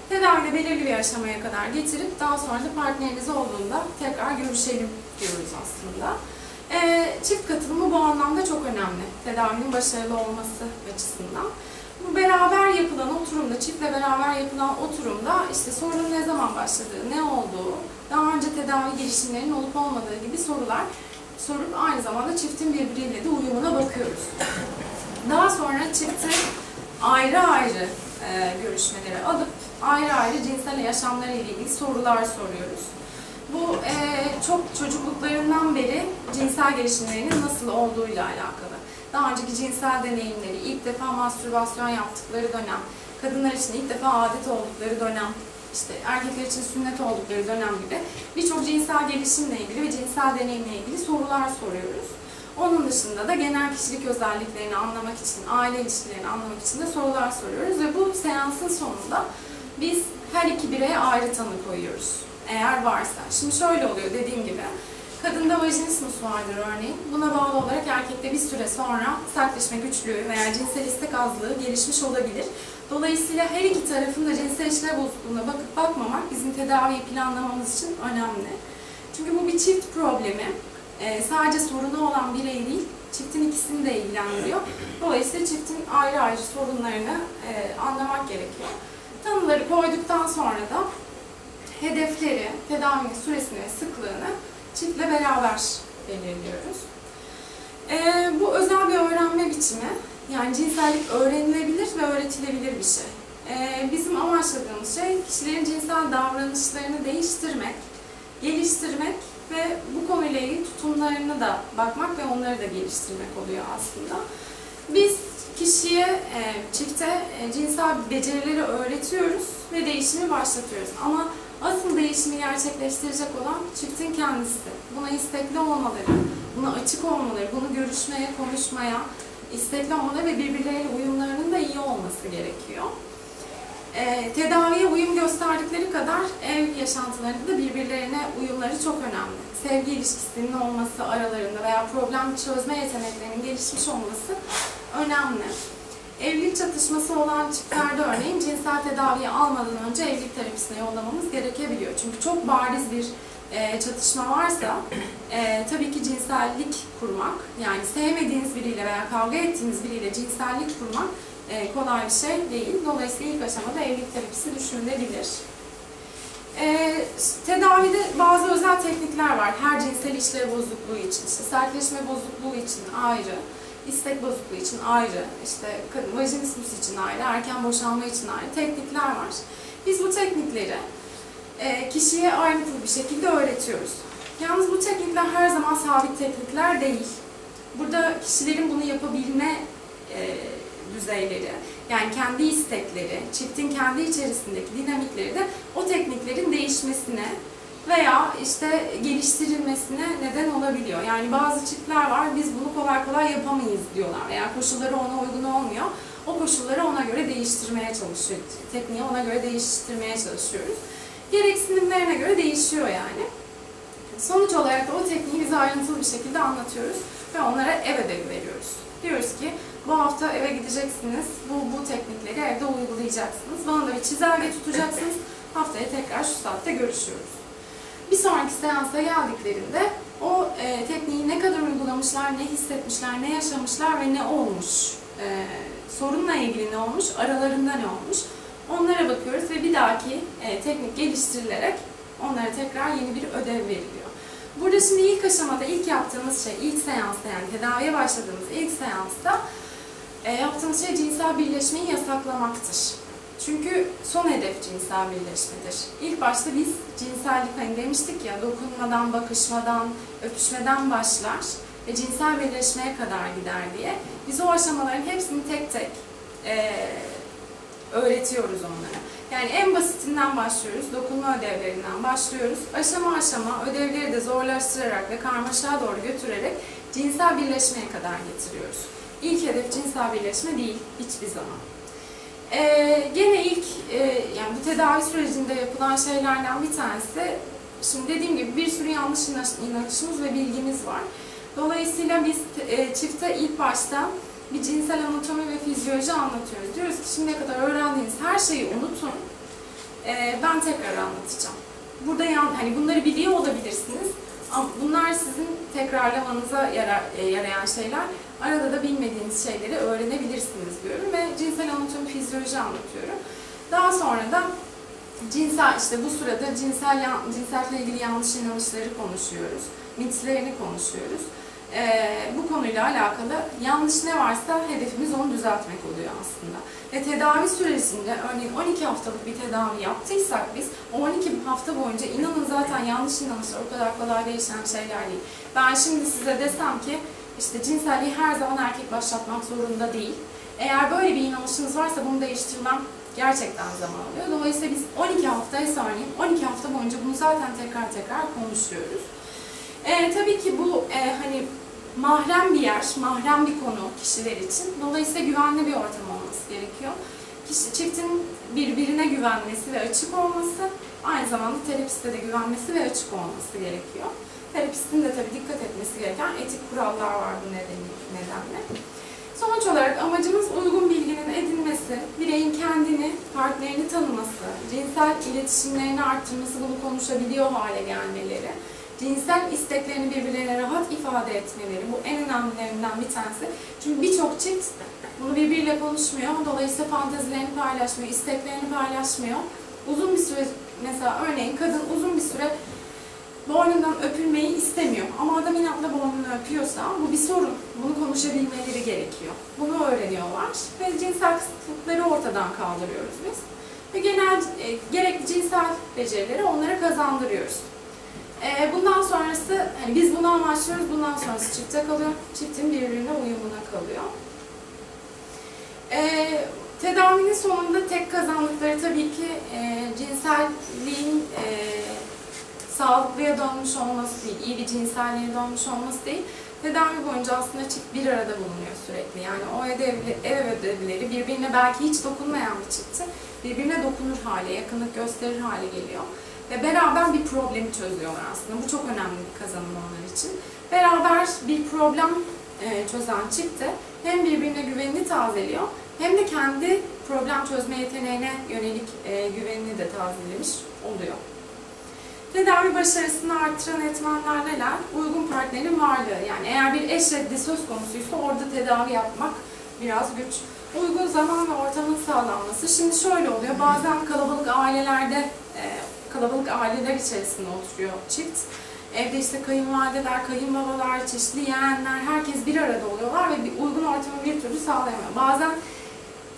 Tedavide belirli bir aşamaya kadar getirip daha sonra da partneriniz olduğunda tekrar görüşelim diyoruz aslında. Çift katılımı bu anlamda çok önemli. Tedavinin başarılı olması açısından. Bu beraber yapılan oturumda, çiftle beraber yapılan oturumda işte sorunun ne zaman başladığı, ne olduğu, daha önce tedavi girişimlerinin olup olmadığı gibi sorular sorup aynı zamanda çiftin birbiriyle de uyumuna bakıyoruz. Daha sonra çifti ayrı ayrı görüşmelere alıp ayrı ayrı cinsel yaşamları ile ilgili sorular soruyoruz. Bu çok çocukluklarından beri cinsel gelişimlerinin nasıl olduğuyla alakalı. Daha önceki cinsel deneyimleri, ilk defa mastürbasyon yaptıkları dönem, kadınlar için ilk defa adet oldukları dönem, işte erkekler için sünnet oldukları dönem gibi birçok cinsel gelişimle ilgili ve cinsel deneyimle ilgili sorular soruyoruz. Onun dışında da genel kişilik özelliklerini anlamak için, aile ilişkilerini anlamak için de sorular soruyoruz ve bu seansın sonunda biz her iki bireye ayrı tanı koyuyoruz. Eğer varsa. Şimdi şöyle oluyor dediğim gibi. Kadında vajinismus vardır örneğin. Buna bağlı olarak erkekte bir süre sonra sertleşme güçlüğü veya cinsel istek azlığı gelişmiş olabilir. Dolayısıyla her iki tarafın da cinsel işlev bozukluğuna bakıp bakmamak bizim tedaviyi planlamamız için önemli. Çünkü bu bir çift problemi. Sadece sorunu olan birey değil, çiftin ikisini de ilgilendiriyor. Dolayısıyla çiftin ayrı ayrı sorunlarını anlamak gerekiyor. Tanıları koyduktan sonra da hedefleri, tedavinin süresini ve sıklığını çiftle beraber belirliyoruz. Bu özel bir öğrenme biçimi. Yani cinsellik öğrenilebilir ve öğretilebilir bir şey. Bizim amaçladığımız şey kişilerin cinsel davranışlarını değiştirmek, geliştirmek ve bu konuyla ilgili tutumlarını da bakmak ve onları da geliştirmek oluyor aslında. Biz kişiye, çifte cinsel becerileri öğretiyoruz ve değişimi başlatıyoruz. Ama asıl değişimi gerçekleştirecek olan çiftin kendisi. Buna istekli olmaları, buna açık olmaları, bunu görüşmeye, konuşmaya istekli olmaları ve birbirleriyle uyumlarının da iyi olması gerekiyor. Tedaviye uyum gösterdikleri kadar ev yaşantılarında da birbirlerine uyumları çok önemli. Sevgi ilişkisinin olması aralarında veya problem çözme yeteneklerinin gelişmiş olması önemli. Evlilik çatışması olan çiftlerde örneğin cinsel tedaviyi almadan önce evlilik terapisine yollamamız gerekebiliyor. Çünkü çok bariz bir çatışma varsa tabii ki cinsellik kurmak, yani sevmediğiniz biriyle veya kavga ettiğiniz biriyle cinsellik kurmak kolay bir şey değil. Dolayısıyla ilk aşamada evlilik terapisi düşünülebilir. Tedavide bazı özel teknikler var. Her cinsel işlev bozukluğu için, işte sertleşme bozukluğu için ayrı, istek bozukluğu için ayrı, işte vajinismus için ayrı, erken boşanma için ayrı teknikler var. Biz bu teknikleri kişiye ayrıntılı bir şekilde öğretiyoruz. Yalnız bu teknikler her zaman sabit teknikler değil. Burada kişilerin bunu yapabilme düzeyleri, yani kendi istekleri, çiftin kendi içerisindeki dinamikleri de o tekniklerin değişmesine veya işte geliştirilmesine neden olabiliyor. Yani bazı çiftler var, biz bunu kolay kolay yapamayız diyorlar veya koşulları ona uygun olmuyor. O koşulları ona göre değiştirmeye çalışıyoruz. Tekniği ona göre değiştirmeye çalışıyoruz. Gereksinimlerine göre değişiyor yani. Sonuç olarak da o tekniği bize ayrıntılı bir şekilde anlatıyoruz ve onlara ev ödevi veriyoruz. Diyoruz ki bu hafta eve gideceksiniz, bu teknikleri evde uygulayacaksınız. Bana da bir çizelge tutacaksınız, haftaya tekrar şu saatte görüşüyoruz. Bir sonraki seansa geldiklerinde o tekniği ne kadar uygulamışlar, ne hissetmişler, ne yaşamışlar ve ne olmuş, sorunla ilgili ne olmuş, aralarında ne olmuş, onlara bakıyoruz ve bir dahaki teknik geliştirilerek onlara tekrar yeni bir ödev veriliyor. Burada şimdi ilk aşamada ilk yaptığımız şey, ilk seansta yani tedaviye başladığımız ilk seansta yaptığımız şey cinsel birleşmeyi yasaklamaktır. Çünkü son hedef cinsel birleşmedir. İlk başta biz cinsellik hani demiştik ya, dokunmadan, bakışmadan, öpüşmeden başlar ve cinsel birleşmeye kadar gider diye. Biz o aşamaların hepsini tek tek öğretiyoruz onlara. Yani en basitinden başlıyoruz, dokunma ödevlerinden başlıyoruz. Aşama aşama ödevleri de zorlaştırarak ve karmaşaya doğru götürerek cinsel birleşmeye kadar getiriyoruz. İlk hedef cinsel birleşme değil, hiçbir zaman. Gene ilk, yani bu tedavi sürecinde yapılan şeylerden bir tanesi, şimdi dediğim gibi bir sürü yanlış inanışımız ve bilgimiz var. Dolayısıyla biz çifte ilk başta bir cinsel anatomi ve fizyoloji anlatıyoruz. Diyoruz ki şimdiye kadar öğrendiğiniz her şeyi unutun, ben tekrar anlatacağım. Burada hani bunları biliyor olabilirsiniz ama bunlar sizin tekrarlamanıza yarayan şeyler. Arada da bilmediğiniz şeyleri öğrenebilirsiniz diyorum ve cinsel anatomi fizyoloji anlatıyorum. Daha sonra da işte bu sırada cinsellikle ilgili yanlış inanışları konuşuyoruz, mitlerini konuşuyoruz. Bu konuyla alakalı yanlış ne varsa hedefimiz onu düzeltmek oluyor aslında. Ve tedavi sürecinde örneğin 12 haftalık bir tedavi yaptıysak biz o 12 hafta boyunca inanın zaten yanlış inanışlar o kadar kolay değişen şeyler değil. Ben şimdi size desem ki işte cinselliği her zaman erkek başlatmak zorunda değil. Eğer böyle bir inanışınız varsa bunu değiştirmem gerçekten zaman alıyor. Dolayısıyla biz 12 haftaya örneğin 12 hafta boyunca bunu zaten tekrar konuşuyoruz. Tabii ki bu hani mahrem bir yer, mahrem bir konu kişiler için. Dolayısıyla güvenli bir ortam olması gerekiyor. Çiftin birbirine güvenmesi ve açık olması, aynı zamanda terapiste de güvenmesi ve açık olması gerekiyor. Terapistin de tabii dikkat etmesi gereken etik kurallar var bu nedenle. Sonuç olarak amacımız uygun bilginin edinmesi, bireyin kendini, partnerini tanıması, cinsel iletişimlerini arttırması, bunu konuşabiliyor hale gelmeleri, cinsel isteklerini birbirlerine rahat ifade etmeleri, bu en önemlilerinden bir tanesi. Çünkü birçok çift bunu birbiriyle konuşmuyor, dolayısıyla fantezilerini paylaşmıyor, isteklerini paylaşmıyor. Uzun bir süre, mesela örneğin kadın uzun bir süre boynundan öpülmeyi istemiyor ama adam inatla boynunu öpüyorsa bu bir sorun. Bunu konuşabilmeleri gerekiyor. Bunu öğreniyorlar ve cinsel kısıtlıkları ortadan kaldırıyoruz biz. Ve gerekli cinsel becerileri onlara kazandırıyoruz. Bundan sonrası, hani biz bunu amaçlıyoruz, bundan sonrası çifte kalıyor. Çiftin birbirine uyumuna kalıyor. Tedavinin sonunda tek kazandıkları tabii ki cinselliğin sağlıklıya dönmüş olması değil, iyi bir cinselliğe dönmüş olması değil. Tedavi boyunca aslında çift bir arada bulunuyor sürekli. Yani o ev ödevleri birbirine belki hiç dokunmayan bir çifti birbirine dokunur hale, yakınlık gösterir hale geliyor. Ve beraber bir problemi çözüyorlar aslında. Bu çok önemli bir kazanım onlar için. Beraber bir problem çözen çift de hem birbirine güvenini tazeliyor hem de kendi problem çözme yeteneğine yönelik güvenini de tazelemiş oluyor. Tedavi başarısını artıran etmenler neler? Uygun partnerin varlığı. Yani eğer bir eş reddi söz konusuysa orada tedavi yapmak biraz güç. Uygun zaman ve ortamın sağlanması. Şimdi şöyle oluyor, bazen kalabalık ailelerde kalabalık aileler içerisinde oturuyor çift. Evde işte kayınvalideler, kayınbabalar, çeşitli yeğenler, herkes bir arada oluyorlar ve bir uygun ortamı bir türlü sağlayamıyor. Bazen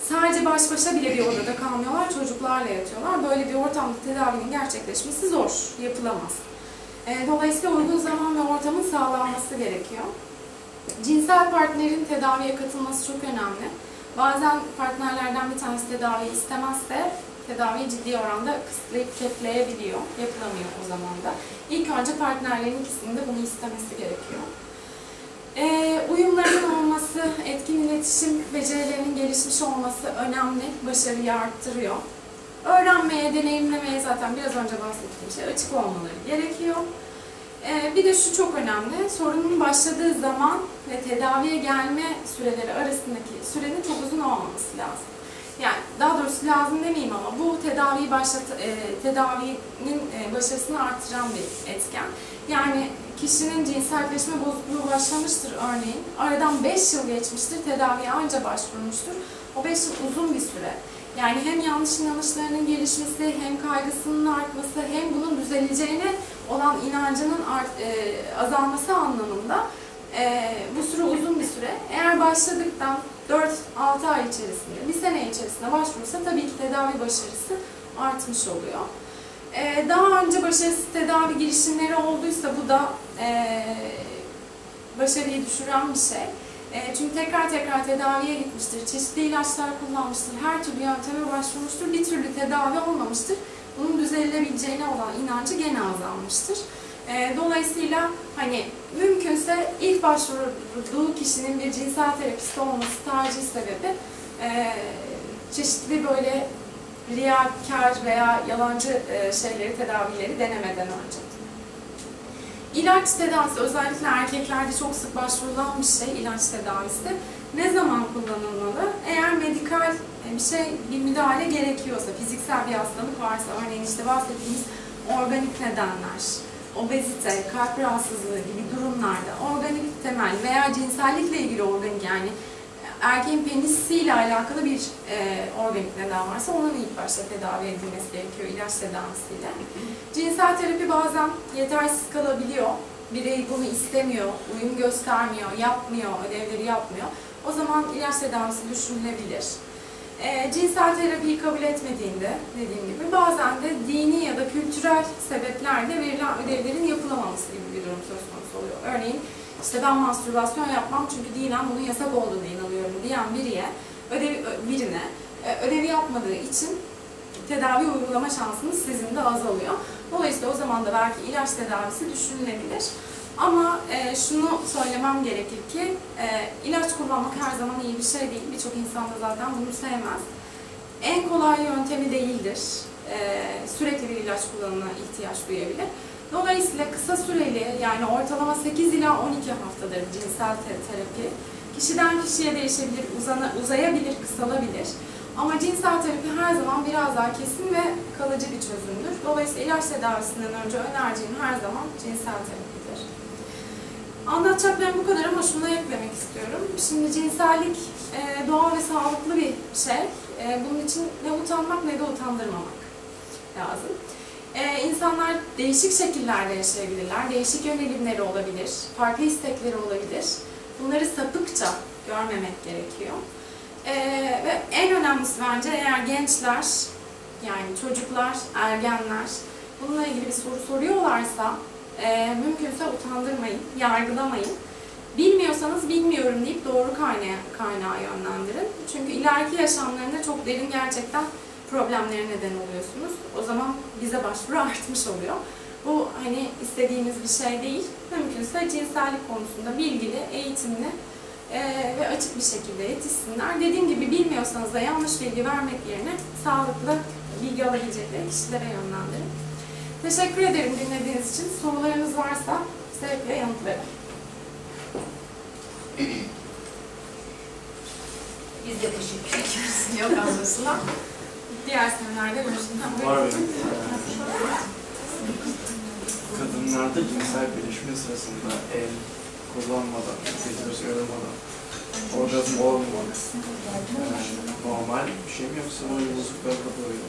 sadece baş başa bile bir odada kalmıyorlar, çocuklarla yatıyorlar. Böyle bir ortamda tedavinin gerçekleşmesi zor, yapılamaz. Dolayısıyla uygun zaman ve ortamın sağlanması gerekiyor. Cinsel partnerin tedaviye katılması çok önemli. Bazen partnerlerden bir tanesi tedaviyi istemezse tedaviyi ciddi oranda kısıtlayıp ketleyebiliyor, yapılamıyor o zaman da. İlk önce partnerlerin ikisinin de bunu istemesi gerekiyor. Uyumların olması, etkin iletişim becerilerinin gelişmiş olması önemli, başarıyı arttırıyor. Öğrenmeye, deneyimlemeye zaten biraz önce bahsettiğim şey açık olmaları gerekiyor. Bir de şu çok önemli, sorunun başladığı zaman ve tedaviye gelme süreleri arasındaki sürenin çok uzun olmaması lazım. Yani daha doğrusu lazım demeyeyim ama bu tedavinin başarısını artıran bir etken. Yani kişinin cinselleşme bozukluğu başlamıştır örneğin. Aradan 5 yıl geçmiştir, tedaviye anca başvurmuştur. O 5 yıl uzun bir süre. Yani hem yanlış inanışlarının gelişmesi, hem kaygısının artması, hem bunun düzeleceğine olan inancının azalması anlamında bu süre uzun bir süre. Eğer başladıktan 4-6 ay içerisinde, bir sene içerisinde başvurursa tabii ki tedavi başarısı artmış oluyor. Daha önce başarısız tedavi girişimleri olduysa bu da başarıyı düşüren bir şey. Çünkü tekrar tedaviye gitmiştir, çeşitli ilaçlar kullanmıştır, her türlü yönteme başvurmuştur, bir türlü tedavi olmamıştır. Bunun düzelebileceğine olan inancı gene azalmıştır. Dolayısıyla hani mümkünse ilk başvurduğu kişinin bir cinsel terapist olması tercih sebebi çeşitli böyle riyakar veya yalancı tedavileri denemeden önce. İlaç tedavisi özellikle erkeklerde çok sık başvurulan bir şey, ilaç tedavisi. Ne zaman kullanılmalı? Eğer medikal bir müdahale gerekiyorsa, fiziksel bir hastalık varsa, örneğin işte bahsettiğimiz organik nedenler, obezite, kalp rahatsızlığı gibi durumlarda organik temel veya cinsellikle ilgili organik yani erkeğin penisiyle alakalı bir organik neden varsa onun ilk başta tedavi edilmesi gerekiyor ilaç tedavisiyle. Cinsel terapi bazen yetersiz kalabiliyor. Birey bunu istemiyor, uyum göstermiyor, yapmıyor, ödevleri yapmıyor. O zaman ilaç tedavisi düşünülebilir. Cinsel terapiyi kabul etmediğinde dediğim gibi bazen de dini ya da kültürel sebeplerle verilen ödevlerin yapılamaması gibi bir durum söz konusu oluyor. Örneğin işte ben mastürbasyon yapmam çünkü dinen bunun yasak olduğunu inanıyorum diyen birine ödevi yapmadığı için tedavi uygulama şansınız sizin de azalıyor. Dolayısıyla o zaman da belki ilaç tedavisi düşünülebilir. Ama şunu söylemem gerekir ki ilaç kullanmak her zaman iyi bir şey değil. Birçok insan da zaten bunu sevmez. En kolay yöntemi değildir. Sürekli bir ilaç kullanımına ihtiyaç duyabilir. Dolayısıyla kısa süreli yani ortalama 8 ila 12 haftadır cinsel terapi. Kişiden kişiye değişebilir, uzayabilir, kısalabilir. Ama cinsel terapi her zaman biraz daha kesin ve kalıcı bir çözümdür. Dolayısıyla ilaç tedavisinden önce önereceğim her zaman cinsel terapidir. Anlatacaklarım bu kadar ama şunu eklemek istiyorum. Şimdi cinsellik doğal ve sağlıklı bir şey. Bunun için ne utanmak ne de utandırmamak lazım. İnsanlar değişik şekillerde yaşayabilirler, değişik yönelimleri olabilir, farklı istekleri olabilir. Bunları sapıkça görmemek gerekiyor. Ve en önemlisi bence eğer gençler, yani çocuklar, ergenler bununla ilgili bir soru soruyorlarsa mümkünse utandırmayın, yargılamayın. Bilmiyorsanız bilmiyorum deyip doğru kaynağa yönlendirin. Çünkü ileriki yaşamlarında çok derin gerçekten problemlere neden oluyorsunuz. O zaman bize başvuru artmış oluyor. Bu hani istediğimiz bir şey değil. Mümkünse cinsellik konusunda bilgili, eğitimli ve açık bir şekilde yetişsinler. Dediğim gibi bilmiyorsanız da yanlış bilgi vermek yerine sağlıklı bilgi alabilecekleri kişilere yönlendirin. Teşekkür ederim dinlediğiniz için. Sorularınız varsa zevkle yanıtlarım.
Biz de teşekkür ediyoruz.
Yok anlaşılan. Diğer seminerde görüşürüz.
Var benim. Kadınlarda cinsel gelişme sırasında el kullanmadan, göz yorulmadan, orgazm olmadan normal bir şey mi yoksa bu bozuklukları da böyle?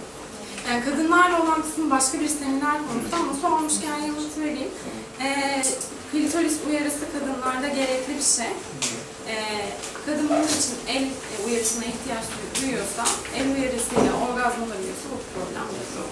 Yani kadınlarla olan kısmı başka bir seminer konusu ama sormuşken yanıt vereyim. Klitoris uyarısı kadınlarda gerekli bir şey. Kadın bunun için el uyarısına ihtiyaç duyuyorsa, el uyarısıyla orgazm olabiliyorsa bu problem yok.